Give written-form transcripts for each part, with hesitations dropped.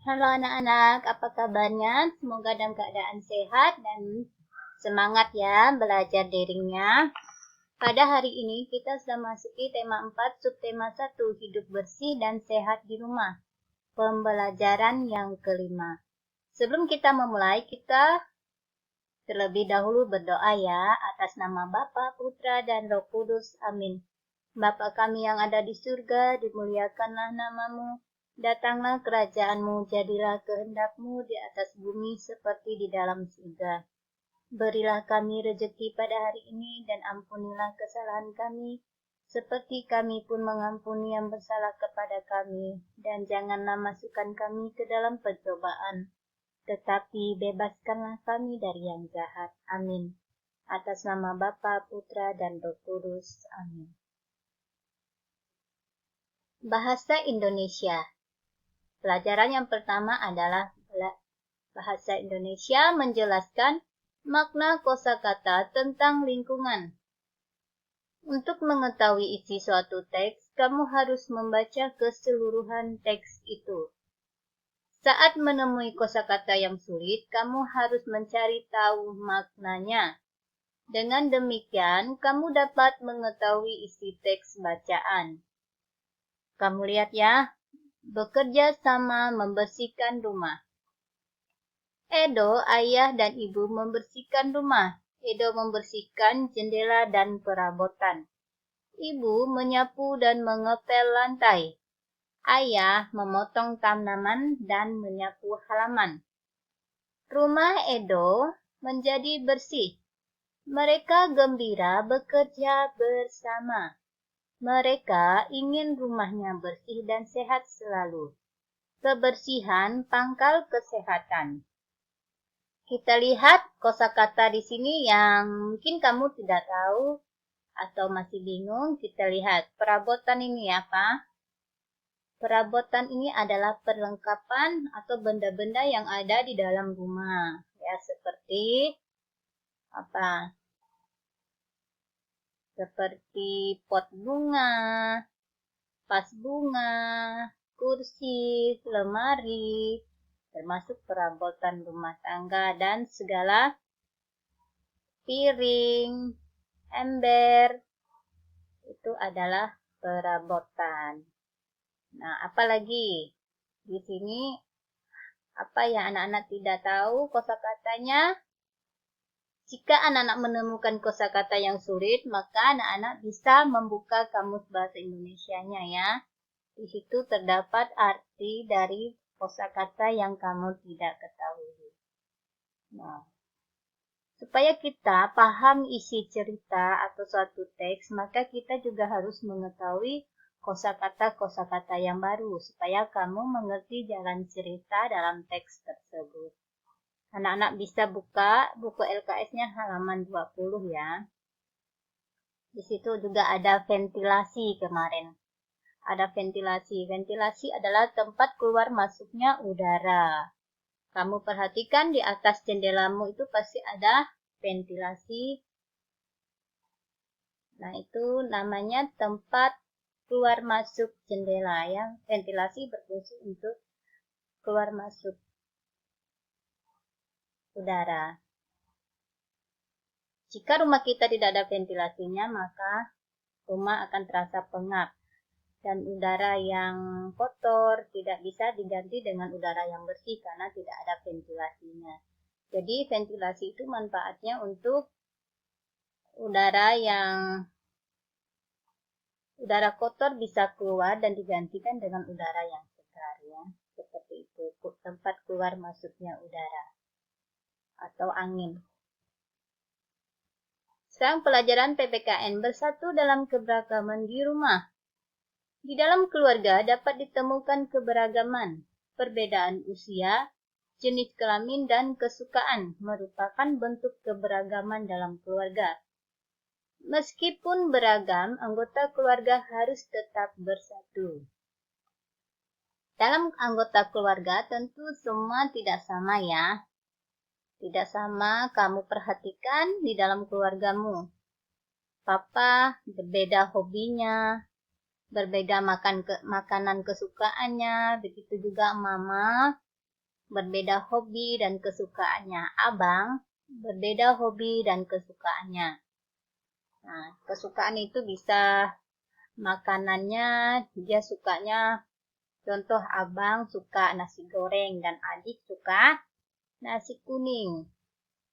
Halo anak-anak, apa kabarnya? Semoga dalam keadaan sehat dan semangat ya belajar daringnya. Pada hari ini kita sudah masuki tema 4, subtema 1, hidup bersih dan sehat di rumah. Pembelajaran yang kelima. Sebelum kita memulai, kita terlebih dahulu berdoa ya, atas nama Bapa, Putra, dan Roh Kudus. Amin. Bapa kami yang ada di surga, dimuliakanlah namamu. Datanglah kerajaanmu, jadilah kehendakmu di atas bumi seperti di dalam surga. Berilah kami rejeki pada hari ini dan ampunilah kesalahan kami, seperti kami pun mengampuni yang bersalah kepada kami. Dan janganlah masukkan kami ke dalam pencobaan, tetapi bebaskanlah kami dari yang jahat. Amin. Atas nama Bapa, Putra, dan Roh Kudus. Amin. Bahasa Indonesia. Pelajaran yang pertama adalah bahasa Indonesia menjelaskan makna kosakata tentang lingkungan. Untuk mengetahui isi suatu teks, kamu harus membaca keseluruhan teks itu. Saat menemui kosakata yang sulit, kamu harus mencari tahu maknanya. Dengan demikian, kamu dapat mengetahui isi teks bacaan. Kamu lihat ya, bekerja sama membersihkan rumah. Edo, ayah dan ibu membersihkan rumah. Edo membersihkan jendela dan perabotan. Ibu menyapu dan mengepel lantai. Ayah memotong tanaman dan menyapu halaman. Rumah Edo menjadi bersih. Mereka gembira bekerja bersama. Mereka ingin rumahnya bersih dan sehat selalu. Kebersihan pangkal kesehatan. Kita lihat kosakata di sini yang mungkin kamu tidak tahu atau masih bingung. Kita lihat perabotan ini apa? Perabotan ini adalah perlengkapan atau benda-benda yang ada di dalam rumah. Ya, seperti apa? Seperti pot bunga, vas bunga, kursi, lemari, termasuk perabotan rumah tangga dan segala piring, ember, itu adalah perabotan. Nah, apalagi di sini apa yang anak-anak tidak tahu kosakatanya? Jika anak-anak menemukan kosakata yang sulit, maka anak-anak bisa membuka kamus bahasa Indonesianya ya. Di situ terdapat arti dari kosakata yang kamu tidak ketahui. Nah, supaya kita paham isi cerita atau suatu teks, maka kita juga harus mengetahui kosakata-kosakata yang baru, supaya kamu mengerti jalan cerita dalam teks tersebut. Anak-anak bisa buka buku LKS-nya halaman 20 ya. Di situ juga ada ventilasi kemarin. Ada ventilasi. Ventilasi adalah tempat keluar masuknya udara. Kamu perhatikan di atas jendelamu itu pasti ada ventilasi. Nah, itu namanya tempat keluar masuk jendela ya. Ventilasi berfungsi untuk keluar masuk udara. Jika rumah kita tidak ada ventilasinya, maka rumah akan terasa pengap. Dan udara yang kotor tidak bisa diganti dengan udara yang bersih karena tidak ada ventilasinya. Jadi ventilasi itu manfaatnya untuk udara kotor bisa keluar dan digantikan dengan udara yang segar ya. Seperti itu, tempat keluar masuknya udara atau angin. Sekarang pelajaran PPKN bersatu dalam keberagaman di rumah. Di dalam keluarga dapat ditemukan keberagaman, perbedaan usia, jenis kelamin, dan kesukaan merupakan bentuk keberagaman dalam keluarga. Meskipun beragam, anggota keluarga harus tetap bersatu. Dalam anggota keluarga tentu semua tidak sama ya. Tidak sama kamu perhatikan di dalam keluargamu. Papa berbeda hobinya, berbeda makanan kesukaannya, begitu juga mama berbeda hobi dan kesukaannya. Abang berbeda hobi dan kesukaannya. Nah, kesukaan itu bisa makanannya, dia sukanya, contoh abang suka nasi goreng dan adik suka nasi kuning.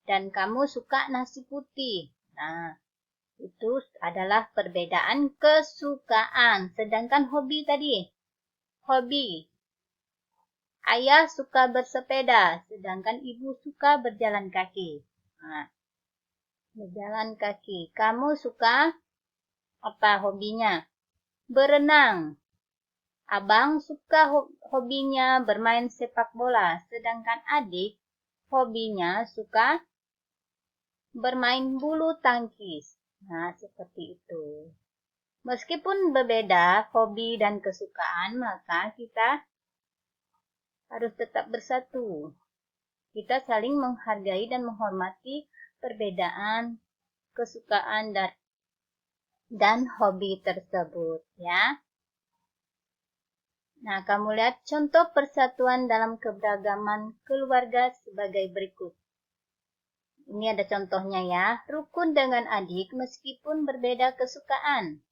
Dan kamu suka nasi putih. Nah, itu adalah perbedaan kesukaan. Sedangkan hobi tadi, hobi. Ayah suka bersepeda, sedangkan ibu suka berjalan kaki. Nah, berjalan kaki. Kamu suka apa hobinya? Berenang. Abang suka hobinya bermain sepak bola, sedangkan adik hobinya suka bermain bulu tangkis. Nah, seperti itu. Meskipun berbeda hobi dan kesukaan, maka kita harus tetap bersatu. Kita saling menghargai dan menghormati perbedaan kesukaan dan hobi tersebut, ya. Nah, kamu lihat contoh persatuan dalam keberagaman keluarga sebagai berikut. Ini ada contohnya ya, rukun dengan adik meskipun berbeda kesukaan.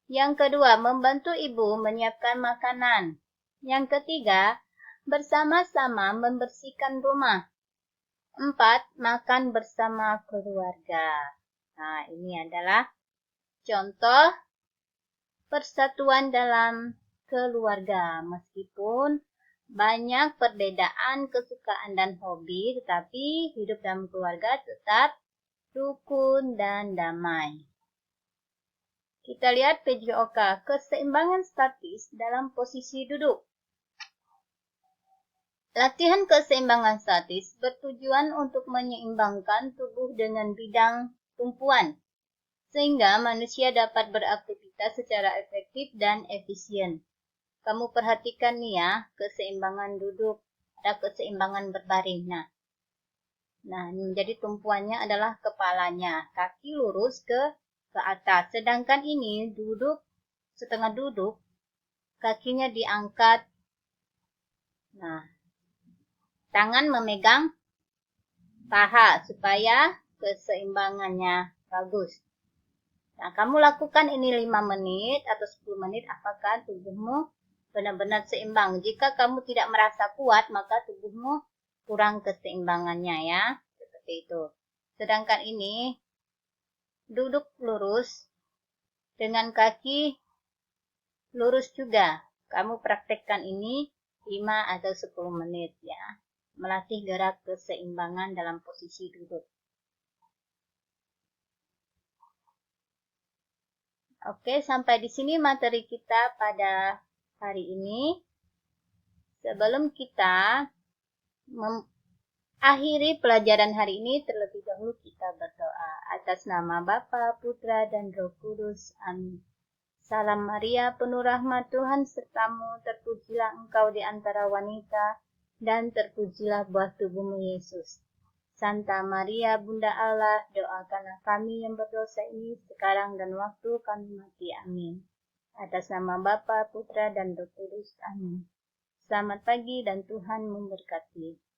Yang kedua, membantu ibu menyiapkan makanan. Yang ketiga, bersama-sama membersihkan rumah. 4, makan bersama keluarga. Nah, ini adalah contoh persatuan dalam keluarga. Meskipun banyak perbedaan kesukaan dan hobi, tetapi hidup dalam keluarga tetap rukun dan damai. Kita lihat PJOK, keseimbangan statis dalam posisi duduk. Latihan keseimbangan statis bertujuan untuk menyeimbangkan tubuh dengan bidang tumpuan, sehingga manusia dapat beraktivitas secara efektif dan efisien. Kamu perhatikan nih ya, keseimbangan duduk, ada keseimbangan berbaring. Nah, menjadi tumpuannya adalah kepalanya, kaki lurus ke atas. Sedangkan ini duduk, setengah duduk, kakinya diangkat. Nah, tangan memegang paha supaya keseimbangannya bagus. Nah, kamu lakukan ini 5 menit atau 10 menit, apakah tubuhmu benar-benar seimbang. Jika kamu tidak merasa kuat, maka tubuhmu kurang keseimbangannya ya. Seperti itu. Sedangkan ini duduk lurus dengan kaki lurus juga. Kamu praktekkan ini 5 atau 10 menit ya. Melatih gerak keseimbangan dalam posisi duduk. Oke, sampai di sini materi kita pada hari ini. Sebelum kita mengakhiri pelajaran hari ini, terlebih dahulu kita berdoa. Atas nama Bapa, Putra, dan Roh Kudus. Amin. Salam Maria, penuh rahmat Tuhan sertamu, terpujilah engkau di antara wanita, dan terpujilah buah tubuhmu Yesus. Santa Maria, Bunda Allah, doakanlah kami yang berdosa ini sekarang dan waktu kami mati. Amin. Atas nama Bapa, Putra, dan Roh Kudus. Amin. Selamat pagi dan Tuhan memberkati.